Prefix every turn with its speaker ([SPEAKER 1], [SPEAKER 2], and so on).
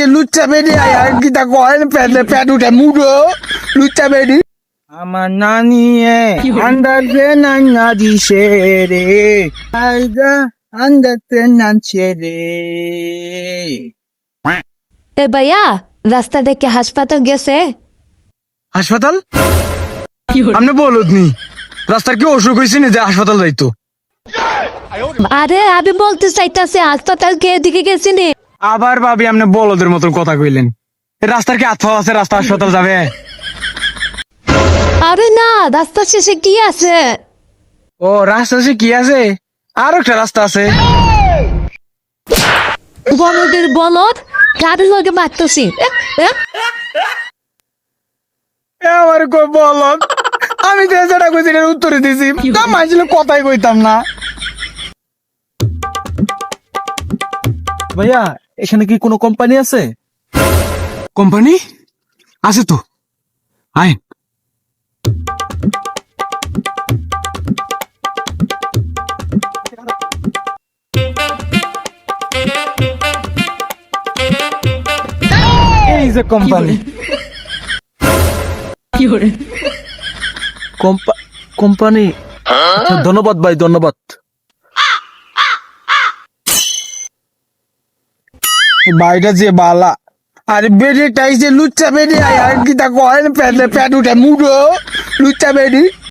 [SPEAKER 1] যে লুচ্চা বেডি আর কি তা করেন পেট উঠে মুড়ো লুচ্চা বেডি আমার নানি আন্দাজে নান্না দিছে রে আইগা আন্দাজে নানছে রে।
[SPEAKER 2] এ ভাইয়া রাস্তা দেখে হাসপাতাল গেছে?
[SPEAKER 1] হাসপাতাল? আপনি বলুদনি রাস্তার কি অসুখ হয়েছে না যে হাসপাতাল যাইতো?
[SPEAKER 2] আরে আমি বলতে চাইতাছি হাসপাতাল কে দিকে গেছি নি।
[SPEAKER 1] আবার ভাবি আপনি বলদের মতন কথা কইলেন। রাস্তার কি আথা আছে রাস্তা হাসপাতাল যাবে?
[SPEAKER 2] আরে না, রাস্তা শেষে কি আছে?
[SPEAKER 1] ও রাস্তা সে কি আছে? আর একটা রাস্তা আছে।
[SPEAKER 2] বলদের বলদ গাড়ির লগে মারতেছি।
[SPEAKER 1] আমার কই বলদ আমি যে যেটা কইছি এর উত্তরে দিছি তা মাইছিল কথাই কইতাম না।
[SPEAKER 3] ভাইয়া এখানে কি কোনো কোম্পানি আছে?
[SPEAKER 1] কোম্পানি আছে তো, আয়। এই যে কোম্পানি।
[SPEAKER 3] কোম্পানি? আচ্ছা, ধন্যবাদ ভাই, ধন্যবাদ।
[SPEAKER 1] বাইটা যে বালা আরে বেডে টাইছে লুচ্চা বেডে আর কি তা করেন পেট উঠে মুড়ো লুচ্চা বেডি।